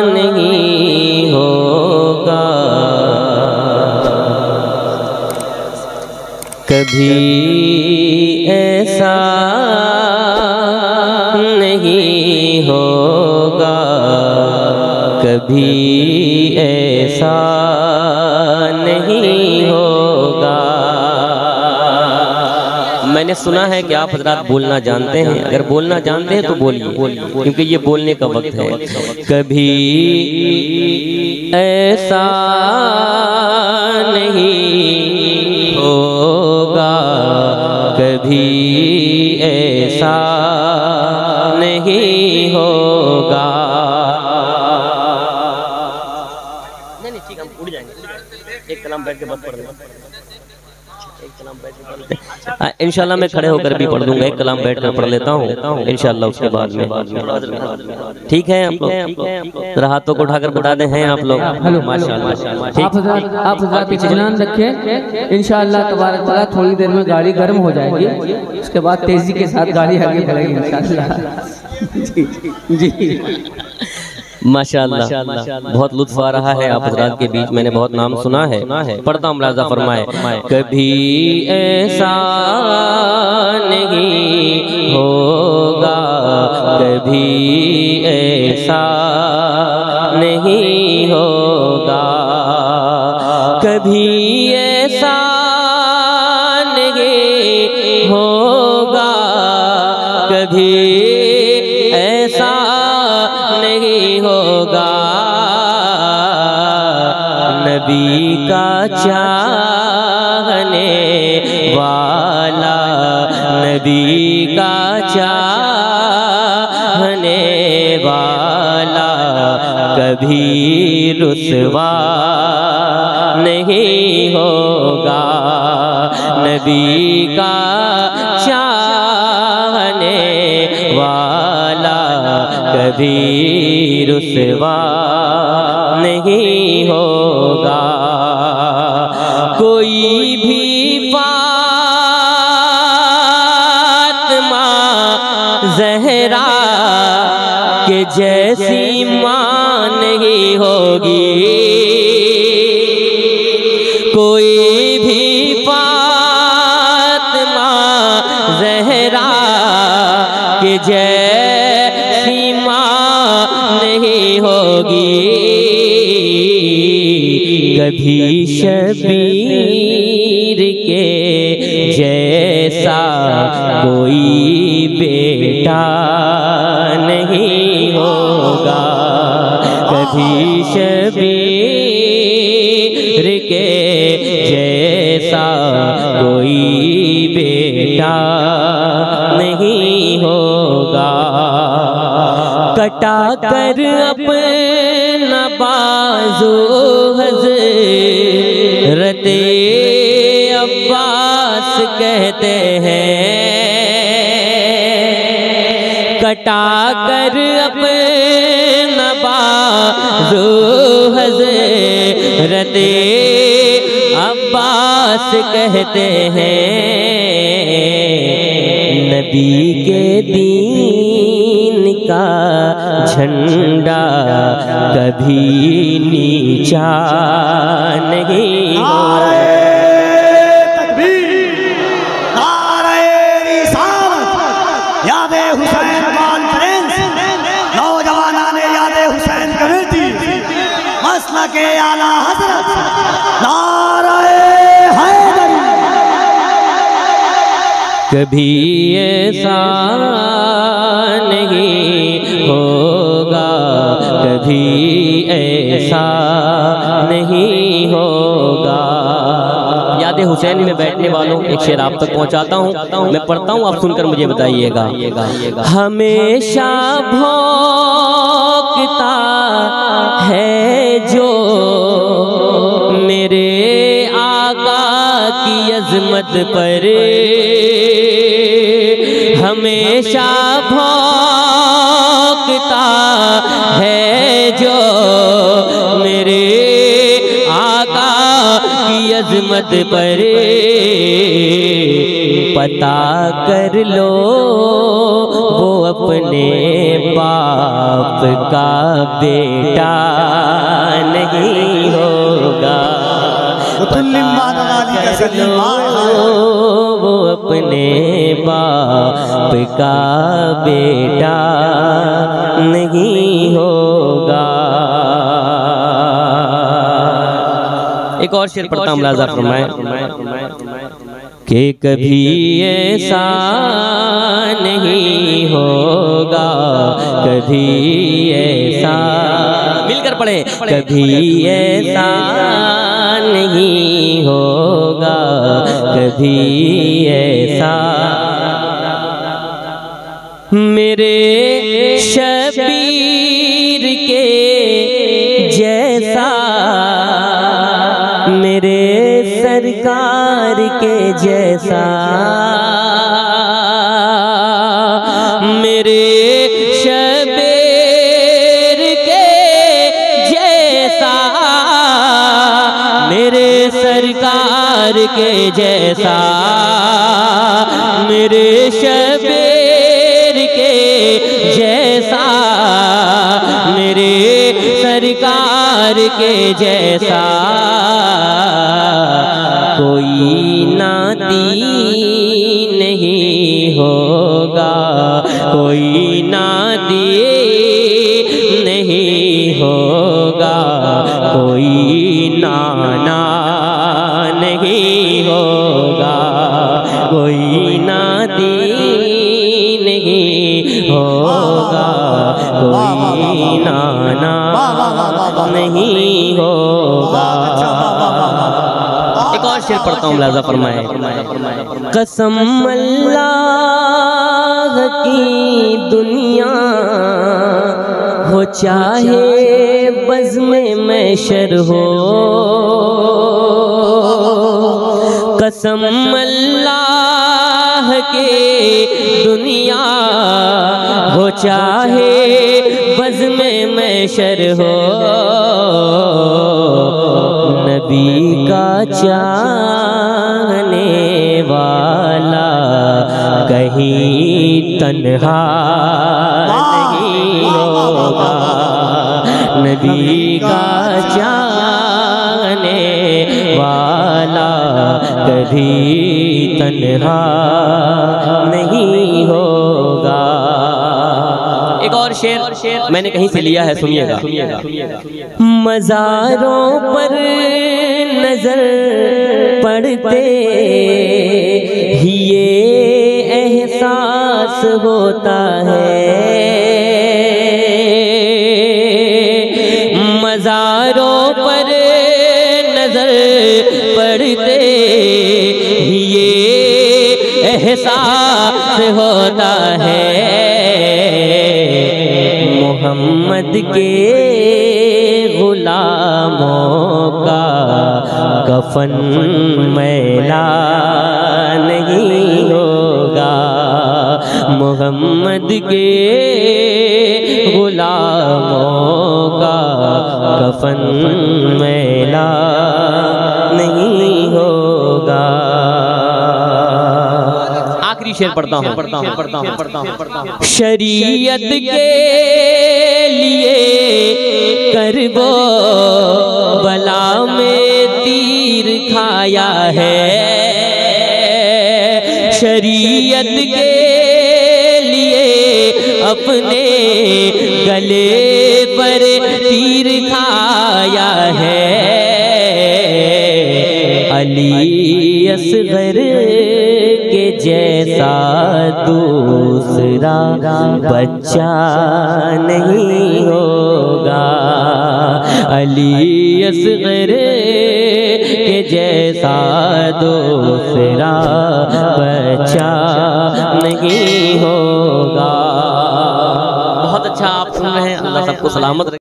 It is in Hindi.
नहीं होगा कभी ऐसा नहीं होगा कभी ऐसा नहीं होगा। मैंने सुना है कि आप हजरात बोलना जानते हैं, अगर बोलना जानते हैं तो बोलिए क्योंकि ये बोलने का वक्त है। कभी ऐसा नहीं होगा कभी ऐसा नहीं होगा। नहीं ठीक हम उड़ जाएंगे, एक कलाम बैठ के बस पढ़ लेंगे, एक कलाम बैठ के पढ़ लेंगे। इंशाल्लाह मैं खड़े होकर भी पढ़ दूंगा, एक कलाम बैठ कर पढ़ लेता हूँ इंशाल्लाह, उसके बाद में ठीक है। आप लोग जरा हाथों को उठाकर बता दें हैं आप लोग। माशाल्लाह आप हज़रात इत्मीनान रखें, इंशाल्लाह तबारक तआला थोड़ी देर में गाड़ी गर्म हो जाएगी, उसके बाद तेजी के साथ गाड़ी आगे बढ़ेगी इंशाल्लाह। जी माशाल्लाह बहुत लुत्फ आ रहा है आप हज़रात के बीच, मैंने बहुत नाम सुना है। पढ़ता हूँ मुलाज़ा फरमाए। कभी ऐसा नहीं होगा कभी ऐसा नहीं होगा कभी ऐसा नहीं होगा कभी ऐसा नहीं होगा। नबी का चाहने वाला नबी का चाहने वाला कभी रुसवा नहीं होगा। नबी का चाहने वाला कभी रुसवा नहीं होगा। कोई भी फातिमा ज़हरा के जैसी मां नहीं होगी। कोई भी फातिमा ज़हरा के जैसी मां नहीं होगी। कभी शबीर के जैसा कोई बेटा नहीं होगा। कभी शबीर के जैसा कोई बेटा नहीं होगा। कटा कर अपना बाजू हज़रत अब्बास कहते हैं। कटा कर अपना बाजू हज़रत अब्बास कहते हैं। नबी के दीन का झंडा कभी नीचा नहीं होगा। के आला हज़रत नाराए हैदरी। कभी ऐसा नहीं होगा कभी ऐसा नहीं होगा। याद हुसैन में बैठने वालों एक शेर आप तक पहुंचाता हूं, मैं पढ़ता हूं, आप सुनकर मुझे बताइएगा। हमेशा भौंकता है जो मेरे आका की अज़मत पर, हमेशा भौंकता है जो मेरे आका की अज़मत पर। पता कर लो वो अपने बाप का बेटा नहीं होगा। वो अपने बाप का बेटा नहीं होगा। एक और शेर पढ़ता हूँ, मुलाज़ा फरमाएं कि कभी ऐसा नहीं होगा, कभी ऐसा, मिलकर पढ़े, कभी ऐसा नहीं होगा, कभी ऐसा मेरे शबीर के जैसा, मेरे सरकार के जैसा, मेरे शबीर के जैसा, मेरे सरकार के जैसा, मेरे शबीर के जैसा, मेरे सरकार के जैसा कोई नाती नहीं होगा, कोई नाती नहीं होगा, कोई नाना नहीं होगा, कोई नाती नहीं होगा, कोई नाना नहीं होगा। एक और शेर पढ़ता हूँ, मुलाज़ा फरमाए, कसम अल्लाह की दुनिया हो चाहे बज़्म महशर हो, कसम अल्लाह के दुनिया हो चाहे बज़्म महशर हो, नबी का चाहने वाला कहीं तन्हा नहीं होगा, नबी का चाहने वाला कभी तन्हा नहीं होगा। एक और शेर मैंने कहीं से लिया है, सुनिएगा। मज़ारों पर नजर पड़ते ही ये एहसास होता है, मज़ारों पर नजर पड़ते ही ये एहसास होता है, मोहम्मद के गुलामों का कफन मैला नहीं होगा, मोहम्मद के गुलामों का कफन मैला नहीं होगा। आखिरी शेर पढ़ता हूँ, शरीयत के लिए करबो बला में तीर खाया है, शरीयत के लिए अपने गले पर तीर खाया है, अली असगर के जैसा दूसरा बच्चा नहीं होगा, अली असगर के जैसा दूसरा बच्चा नहीं होगा। बहुत अच्छा आप सुन रहे हैं, अल्लाह सबको सलामत रखे।